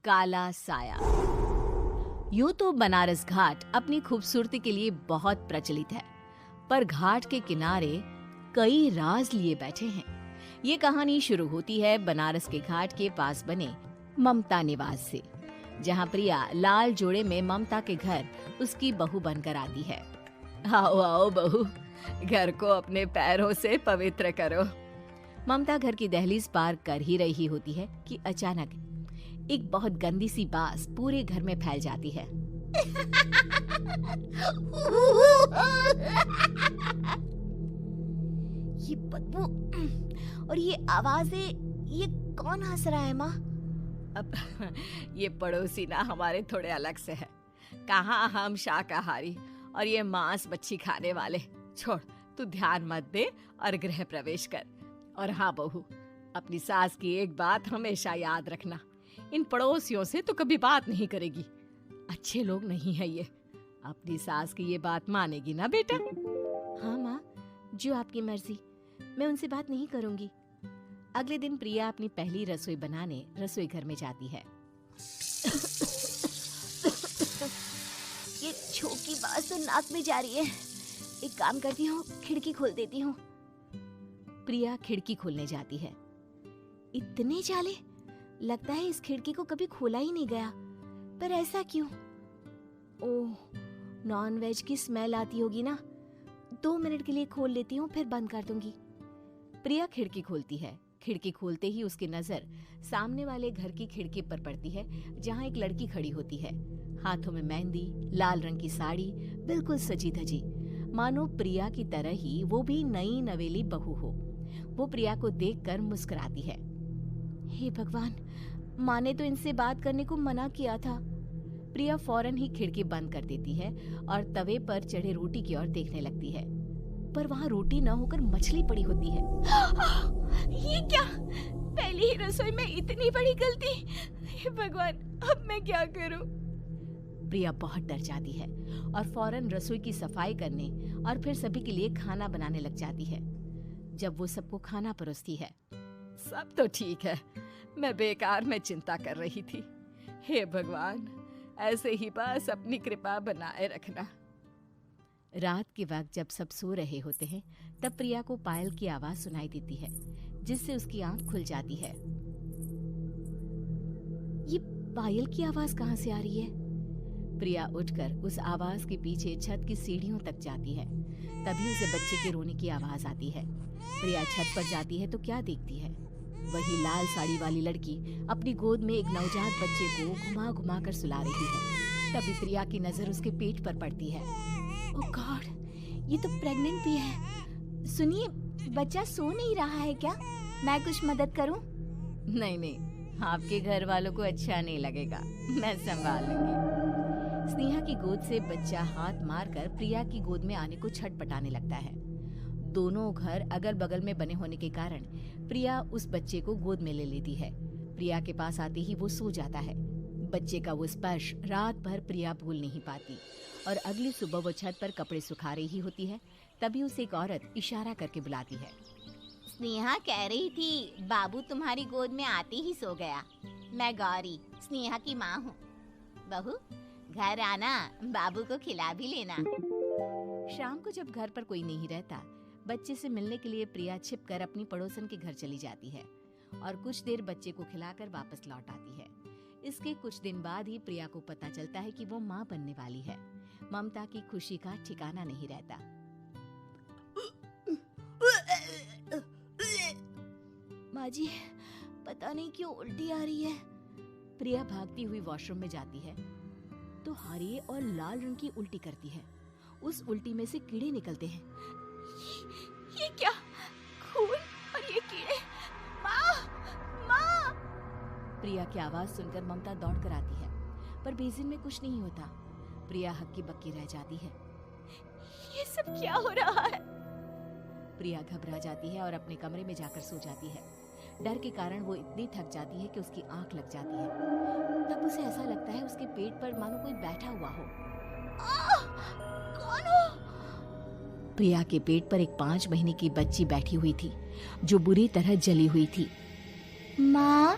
काला साया। यूं तो बनारस घाट अपनी खूबसूरती के लिए बहुत प्रचलित है, पर घाट के किनारे कई राज लिए बैठे हैं। ये कहानी शुरू होती है बनारस के घाट के पास बने ममता निवास से, जहां प्रिया लाल जोड़े में ममता के घर उसकी बहू बनकर आती है। आओ आओ बहू, घर को अपने पैरों से पवित्र करो। ममता घर की दहलीज पार कर ही रही होती है कि अचानक एक बहुत गंदी सी बास पूरे घर में फैल जाती है। ये बदबू और ये आवाजें, ये कौन हंस रहा है माँ? अब ये पड़ोसी ना हमारे थोड़े अलग से है। कहाँ हम शाकाहारी और ये मांस मच्छी खाने वाले। छोड़, तू ध्यान मत दे और गृह प्रवेश कर। और हाँ बहू, अपनी सास की एक बात हमेशा याद रखना, इन पड़ोसियों से तो कभी बात नहीं करेगी। अच्छे लोग नहीं है ये। अपनी सास की ये बात मानेगी ना बेटा? हाँ माँ, जो आपकी मर्जी, मैं उनसे बात नहीं करूंगी। अगले दिन प्रिया अपनी पहली रसोई बनाने रसोई घर में जाती है। ये छोकी बात तो नाक में जा रही है। एक काम करती हूँ, खिड़की खोल देती हूँ। प्रिया खिड़की खोलने जाती है। इतने जाले, लगता है इस खिड़की को कभी खोला ही नहीं गया। पर ऐसा क्यों? ओह, नॉन वेज की स्मेल आती होगी ना। 2 मिनट के लिए खोल लेती हूँ, फिर बंद कर दूंगी। प्रिया खिड़की खोलती है। खिड़की खोलते ही उसकी नजर सामने वाले घर की खिड़की पर पड़ती है, जहाँ एक लड़की खड़ी होती है। हाथों में मेहंदी, लाल रंग की साड़ी, बिल्कुल सजी धजी, मानो प्रिया की तरह ही वो भी नई नवेली बहू हो। वो प्रिया को देखकर मुस्कुराती है। हे भगवान, माँ ने तो इनसे बात करने को मना किया था। प्रिया फौरन ही खिड़की बंद कर देती है और तवे पर चढ़े रोटी की ओर देखने लगती है, पर वहाँ रोटी न होकर मछली पड़ी होती है। ये क्या? पहली ही रसोई में इतनी बड़ी गलती। हे भगवान, अब मैं क्या करूं? प्रिया बहुत डर जाती है और फौरन रसोई की सफाई करने और फिर सभी के लिए खाना बनाने लग जाती है। जब वो सबको खाना परोसती है, सब तो ठीक है, मैं बेकार में चिंता कर रही थी। हे भगवान, ऐसे ही बस अपनी कृपा बनाए रखना। रात के वक्त जब सब सो रहे होते हैं, तब प्रिया को पायल की आवाज सुनाई देती है, जिससे उसकी आंख खुल जाती है। ये पायल की आवाज कहाँ से आ रही है? प्रिया उठकर उस आवाज के पीछे छत की सीढ़ियों तक जाती है। तभी उसे बच्चे के रोने की आवाज आती है। प्रिया छत पर जाती है तो क्या देखती है? वही लाल साड़ी वाली लड़की अपनी गोद में एक नवजात बच्चे को घुमा घुमा कर सुला रही है। तभी प्रिया की नजर उसके पेट पर पड़ती है। ओह गॉड, ये तो प्रेग्नेंट भी है। सुनिए, बच्चा सो नहीं रहा है क्या? मैं कुछ मदद करूं? नहीं नहीं, आपके घर वालों को अच्छा नहीं लगेगा, मैं संभाल लूंगी। स्नेहा की गोद से बच्चा हाथ मारकर प्रिया की गोद में आने को छटपटाने लगता है। दोनों घर अगल बगल में बने होने के कारण प्रिया उस बच्चे को गोद में ले लेती है। प्रिया के पास आते ही वो सो जाता है। बच्चे का वो स्पर्श रात भर प्रिया भूल नहीं पाती और अगली सुबह वो छत पर कपड़े सुखा रही होती है। तभी उसे एक औरत इशारा करके बुलाती है। स्नेहा कह रही थी बाबू तुम्हारी गोद में आते ही सो गया। मैं गौरी, स्नेहा की माँ हूँ। बहू, घर आना, बाबू को खिला भी लेना। शाम को जब घर पर कोई नहीं रहता, बच्चे से मिलने के लिए प्रिया छिपकर अपनी पड़ोसन के घर चली जाती है और कुछ देर बच्चे को खिलाकर वापस लौट आती है। इसके कुछ दिन बाद ही प्रिया को पता चलता है कि वो माँ बनने वाली है। ममता की खुशी का ठिकाना नहीं रहता। माँ जी, पता नहीं क्यों उल्टी आ रही है। प्रिया भागती हुई वॉशरूम में जाती है तो हरे और लाल रंग की उल्टी करती है। उस उल्टी में से कीड़े निकलते हैं। ये क्या? खून और ये कीड़े! माँ! माँ! प्रिया की आवाज सुनकर ममता दौड़ कर आती है, पर बेसिन में कुछ नहीं होता। प्रिया हक्की बक्की रह जाती है। ये सब क्या हो रहा है? प्रिया घबरा जाती है और अपने कमरे में जाकर सो जाती है। डर के कारण वो इतनी थक जाती है कि उसकी आंख लग जाती है। तब उसे ऐसा लगता है उसके पेट पर मानो कोई बैठा हुआ हो। कौन हो? प्रिया के पेट पर एक 5 महीने की बच्ची बैठी हुई थी, जो बुरी तरह जली हुई थी। माँ,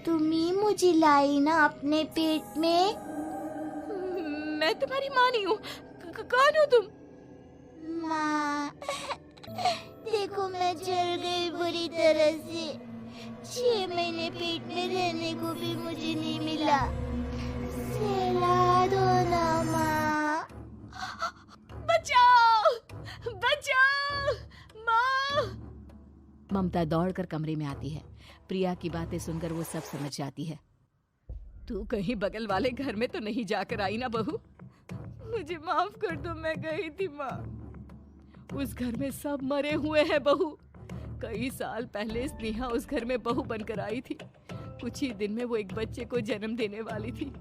तुम ही मुझे लाई ना अपने पेट में। मैं तुम्हारी माँ नहीं हूँ। कौन हो तुम? माँ, देखो मैं जल गई बुरी तरह से। 6 महीने पेट में रहने को भी मुझे नहीं मिला। सहला दो ना माँ। बचाओ, बचाओ, माँ! ममता दौड़कर कमरे में आती है। प्रिया की बातें सुनकर वो सब समझ जाती है। तू कहीं बगल वाले घर में तो नहीं जाकर आई ना बहू? मुझे माफ कर दो, मैं गई थी माँ। उस घर में सब मरे हुए हैं बहू। कई साल पहले स्नेहा उस घर में बहू बनकर आई थी। कुछ ही दिन में वो एक बच्चे को जन्म देने वाली थी।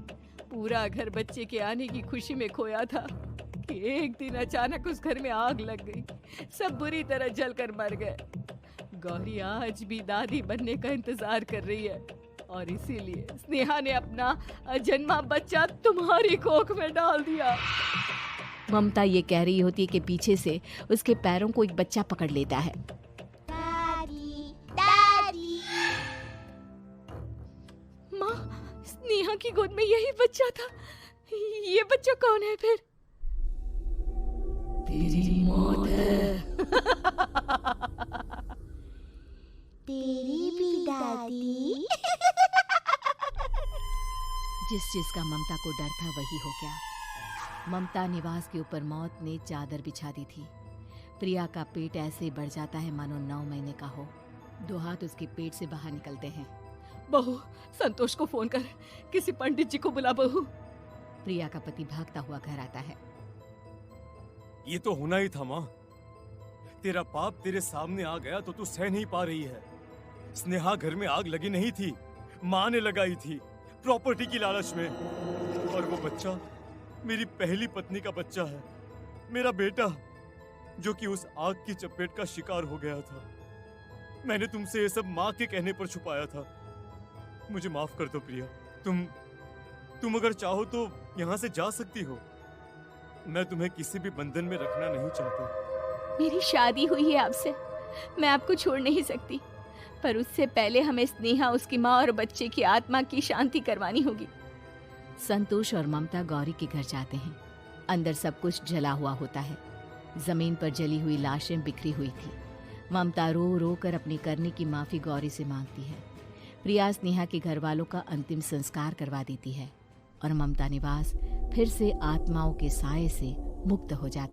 पूरा घर बच्चे के आने की खुशी में खोया था कि एक दिन अचानक उस घर में आग लग गई। सब बुरी तरह जलकर मर गए। गौरी आज भी दादी बनने का इंतजार कर रही है और इसीलिए स्नेहा ने अपना अजन्मा बच्चा तुम्हारी कोख में डाल दिया। ममता ये कह रही होती है कि पीछे से उसके पैरों को एक बच्चा पकड़ लेता है। दादी, दादी। माँ, स्नेहा की गोद में यही बच्चा था। ये बच्चा कौन है फिर? तेरी मौत है। तेरी भी दादी। जिस चीज का ममता को डर था वही हो गया। ममता निवास के ऊपर मौत ने चादर बिछा दी थी। प्रिया का पेट ऐसे बढ़ जाता है मानो 9 महीने का हो। 2 हाथ उसके पेट से बाहर निकलते हैं। बहू, संतोष को फोन कर, किसी पंडित जी को बुला बहू। प्रिया का पति भागता हुआ घर आता है। ये तो होना ही था माँ। तेरा पाप तेरे सामने आ गया तो तू सह नहीं पा रही है। स्नेहा घर में आग लगी नहीं थी, माँ ने लगाई थी, प्रॉपर्टी की लालच में। और वो बच्चा मेरी पहली पत्नी का बच्चा है, मेरा बेटा, जो कि उस आग की चपेट का शिकार हो गया था। मैंने तुमसे ये सब माँ के कहने पर छुपाया था। मुझे माफ कर दो प्रिया। तुम अगर चाहो तो यहाँ से जा सकती हो। मैं तुम्हें किसी भी बंधन में रखना नहीं चाहता। मेरी शादी हुई है आपसे, मैं आपको छोड़ नहीं सकती, पर उससे पहले हमें स्नेहा, उसकी माँ और बच्चे की आत्मा की शांति करवानी होगी। संतोष और ममता गौरी के घर जाते हैं। अंदर सब कुछ जला हुआ होता है। जमीन पर जली हुई लाशें बिखरी हुई थी। ममता रो रो कर अपनी करने की माफी गौरी से मांगती है। प्रिया स्नेहा के घर वालों का अंतिम संस्कार करवा देती है और ममता निवास फिर से आत्माओं के साए से मुक्त हो जाती है।